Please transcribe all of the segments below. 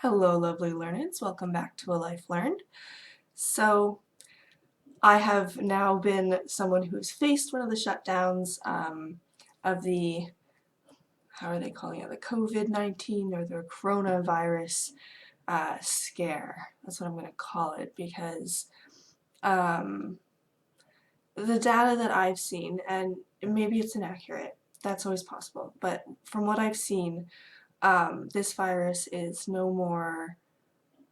Hello, lovely learners. Welcome back to ALifeLearned. So, I have now been someone who's faced one of the shutdowns of the, how are they calling it, the COVID-19 or the coronavirus scare. That's what I'm going to call it because um, the data that I've seen, and maybe it's inaccurate, that's always possible, but from what I've seen, this virus is no more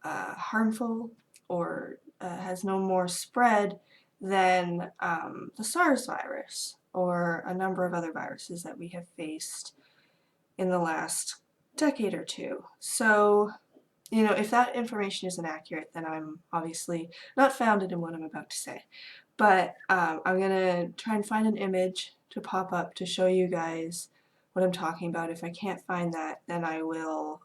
harmful or has no more spread than the SARS virus or a number of other viruses that we have faced in the last decade or two. So, if that information is inaccurate, then I'm obviously not founded in what I'm about to say. But I'm going to try and find an image to pop up to show you guys what I'm talking about. If I can't find that, then I will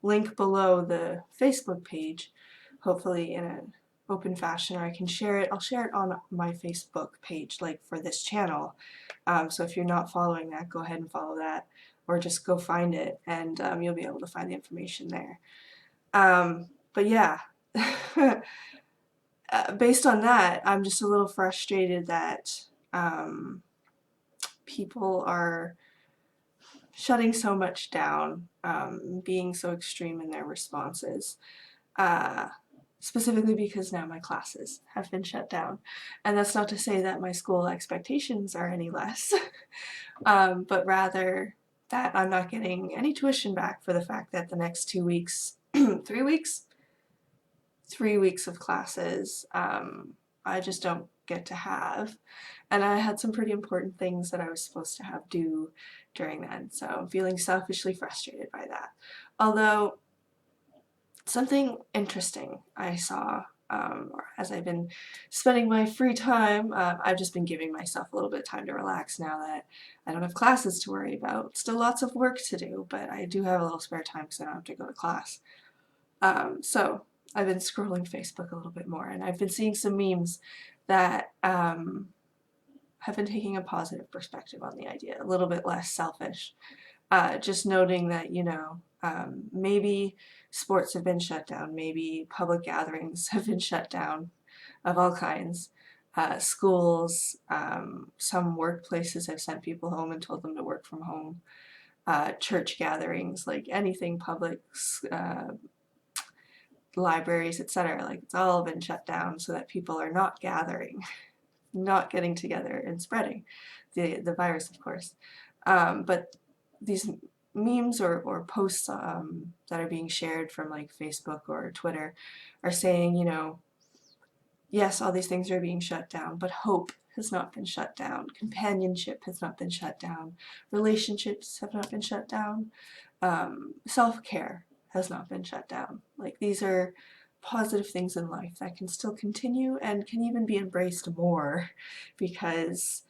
link below the Facebook page, hopefully in an open fashion, or I can share it. I'll share it on my Facebook page, like for this channel. So if you're not following that, go ahead and follow that, or just go find it, and you'll be able to find the information there. But yeah, based on that, I'm just a little frustrated that people are shutting so much down, being so extreme in their responses. Uh, Specifically because now my classes have been shut down. And that's not to say that my school expectations are any less, but rather that I'm not getting any tuition back for the fact that the next 2 weeks, 3 weeks, 3 weeks of classes, I just don't get to have. And I had some pretty important things that I was supposed to have due during then, so I'm feeling selfishly frustrated by that. Although, something interesting I saw as I've been spending my free time. I've just been giving myself a little bit of time to relax now that I don't have classes to worry about. Still lots of work to do, but I do have a little spare time because I don't have to go to class. So I've been scrolling Facebook a little bit more, and I've been seeing some memes that have been taking a positive perspective on the idea, a little bit less selfish. Just noting that, maybe sports have been shut down, maybe public gatherings have been shut down of all kinds. Schools, some workplaces have sent people home and told them to work from home. Church gatherings, like anything public, libraries, etc. Like it's all been shut down so that people are not gathering, not getting together and spreading the virus, of course. But these memes or posts that are being shared from like Facebook or Twitter are saying, yes, all these things are being shut down, but hope has not been shut down. Companionship has not been shut down. Relationships have not been shut down. Self-care has not been shut down. Like these are positive things in life that can still continue and can even be embraced more because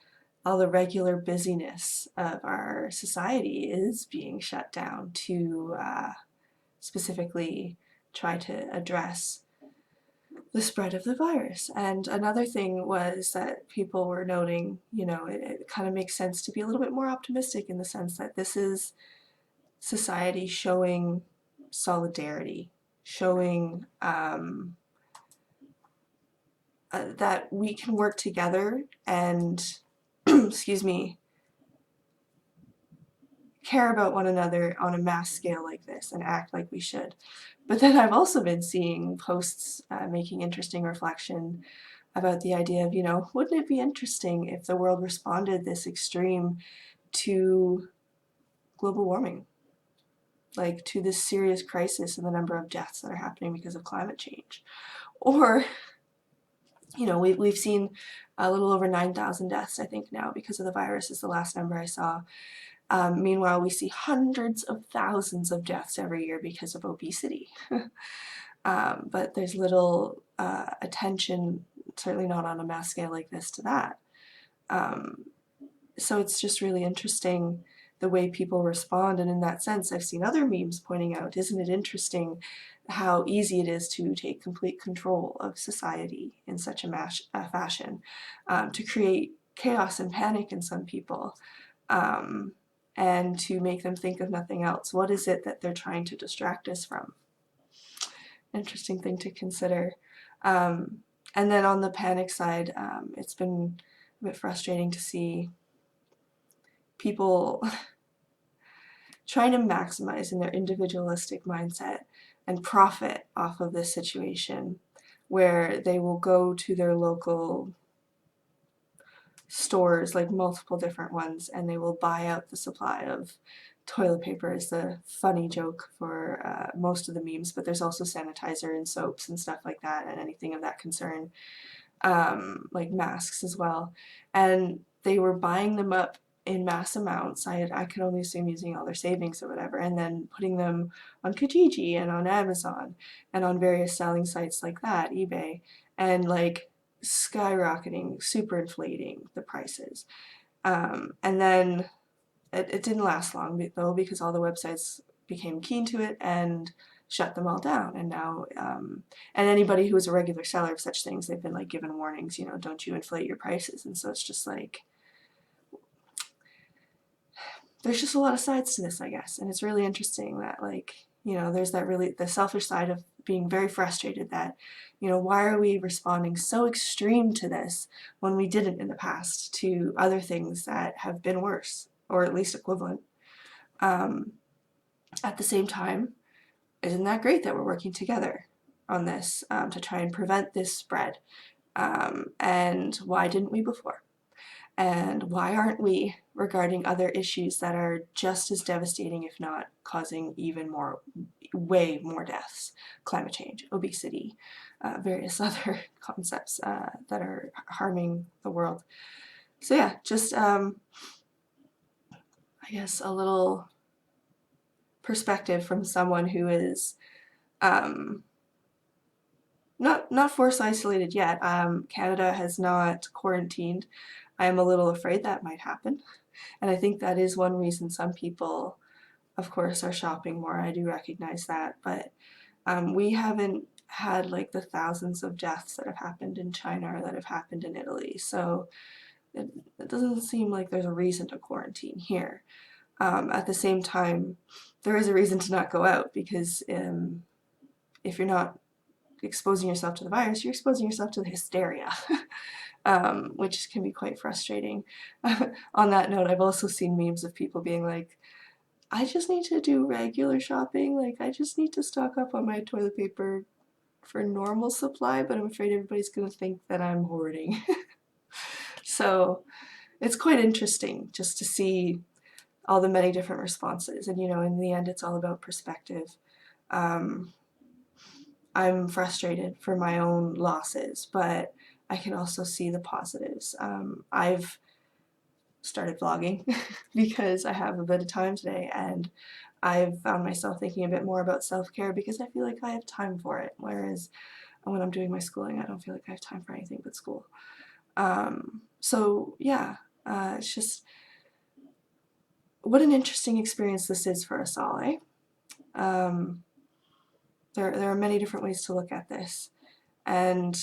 all the regular busyness of our society is being shut down to specifically try to address the spread of the virus. And another thing was that people were noting, it kind of makes sense to be a little bit more optimistic in the sense that this is society showing solidarity, showing that we can work together and, excuse me, care about one another on a mass scale like this and act like we should. But then I've also been seeing posts making interesting reflection about the idea of, wouldn't it be interesting if the world responded this extreme to global warming? Like to this serious crisis in the number of deaths that are happening because of climate change. Or, we've seen a little over 9,000 deaths, I think, now because of the virus is the last number I saw. Meanwhile, we see hundreds of thousands of deaths every year because of obesity. But there's little attention, certainly not on a mass scale like this, to that. So it's just really interesting the way people respond, and in that sense, I've seen other memes pointing out, isn't it interesting how easy it is to take complete control of society in such a fashion, to create chaos and panic in some people. and to make them think of nothing else. What is it that they're trying to distract us from? Interesting thing to consider. And then on the panic side, it's been a bit frustrating to see people trying to maximize in their individualistic mindset and profit off of this situation, where they will go to their local stores, like multiple different ones, and they will buy out the supply of toilet paper is the funny joke for most of the memes, but there's also sanitizer and soaps and stuff like that, and anything of that concern, like masks as well. And they were buying them up in mass amounts. I could only assume using all their savings or whatever, and then putting them on Kijiji and on Amazon and on various selling sites like that, eBay, and like skyrocketing, super inflating the prices. And then it didn't last long though, because all the websites became keen to it and shut them all down. And now, and anybody who is a regular seller of such things, they've been like given warnings, you know, don't you inflate your prices. And so it's just like, there's just a lot of sides to this, I guess. And it's really interesting that, like, you know, there's that really, the selfish side of being very frustrated that, you know, why are we responding so extreme to this when we didn't in the past to other things that have been worse, or at least equivalent. At the same time, isn't that great that we're working together on this to try and prevent this spread? And why didn't we before? And why aren't we regarding other issues that are just as devastating, if not causing even more, way more deaths? Climate change, obesity, various other concepts that are harming the world. So yeah, just I guess a little perspective from someone who is not force isolated yet. Canada has not quarantined. I am a little afraid that might happen, and I think that is one reason some people, of course, are shopping more. I do recognize that, but we haven't had like the thousands of deaths that have happened in China or that have happened in Italy, so it doesn't seem like there's a reason to quarantine here. At the same time, there is a reason to not go out, because if you're not exposing yourself to the virus, you're exposing yourself to the hysteria, which can be quite frustrating. On that note, I've also seen memes of people being like, I just need to do regular shopping, like I just need to stock up on my toilet paper for normal supply, but I'm afraid everybody's going to think that I'm hoarding. So it's quite interesting just to see all the many different responses, and you know, in the end it's all about perspective. I'm frustrated for my own losses, but I can also see the positives. I've started vlogging because I have a bit of time today, and I've found myself thinking a bit more about self-care because I feel like I have time for it, whereas when I'm doing my schooling I don't feel like I have time for anything but school. So yeah, it's just what an interesting experience this is for us all, eh? There are many different ways to look at this, and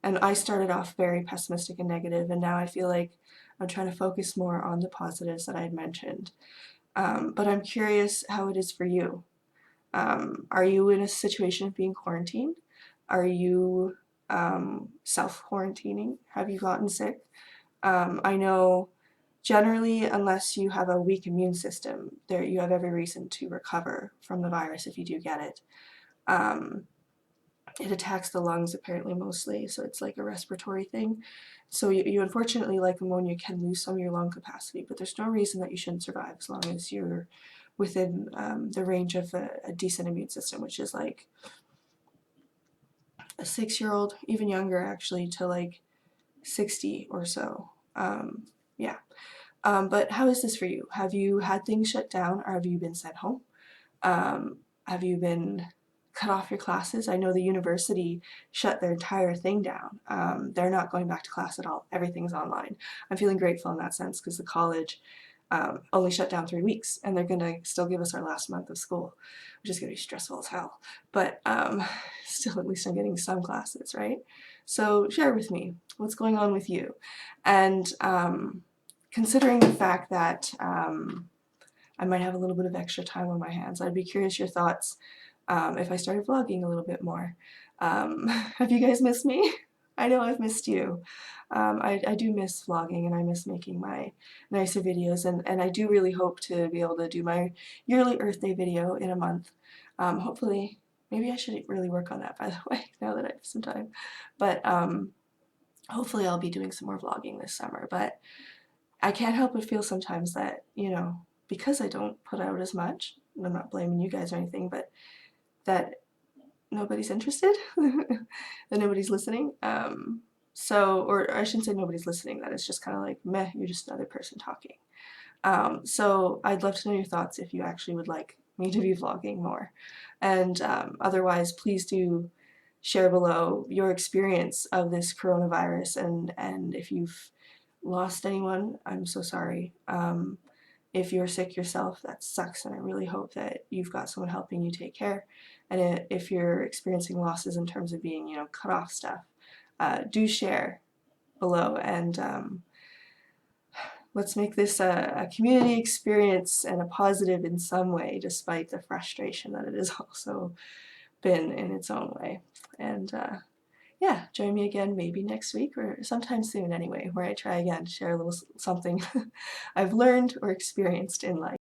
I started off very pessimistic and negative, and now I feel like I'm trying to focus more on the positives that I had mentioned. But I'm curious how it is for you. Are you in a situation of being quarantined? Are you self-quarantining? Have you gotten sick? I know generally, unless you have a weak immune system, you have every reason to recover from the virus if you do get it. It attacks the lungs apparently mostly, so it's like a respiratory thing. So you unfortunately, like pneumonia, can lose some of your lung capacity, but there's no reason that you shouldn't survive as long as you're within the range of a decent immune system, which is like a 6-year-old, even younger actually, to like 60 or so. Yeah. But how is this for you? Have you had things shut down, or have you been sent home? Have you been cut off your classes? I know the university shut their entire thing down. They're not going back to class at all. Everything's online. I'm feeling grateful in that sense because the college only shut down 3 weeks, and they're going to still give us our last month of school, which is going to be stressful as hell. But still, at least I'm getting some classes, right? So share with me what's going on with you. And considering the fact that I might have a little bit of extra time on my hands. I'd be curious your thoughts if I started vlogging a little bit more. Have you guys missed me? I know I've missed you. I do miss vlogging, and I miss making my nicer videos, and I do really hope to be able to do my yearly Earth Day video in a month. Hopefully, maybe I should really work on that, by the way, now that I have some time. But hopefully I'll be doing some more vlogging this summer. But I can't help but feel sometimes that, you know, because I don't put out as much, and I'm not blaming you guys or anything, but that nobody's interested, that nobody's listening. Or I shouldn't say nobody's listening, that it's just kind of like, meh, you're just another person talking. So I'd love to know your thoughts if you actually would like me to be vlogging more. And otherwise, please do share below your experience of this coronavirus, and if you've lost anyone, I'm so sorry. If you're sick yourself, that sucks, and I really hope that you've got someone helping you take care. And if you're experiencing losses in terms of being, you know, cut off stuff, do share below, and let's make this a community experience and a positive in some way, despite the frustration that it has also been in its own way. And yeah, join me again maybe next week or sometime soon anyway, where I try again to share a little something I've learned or experienced in life.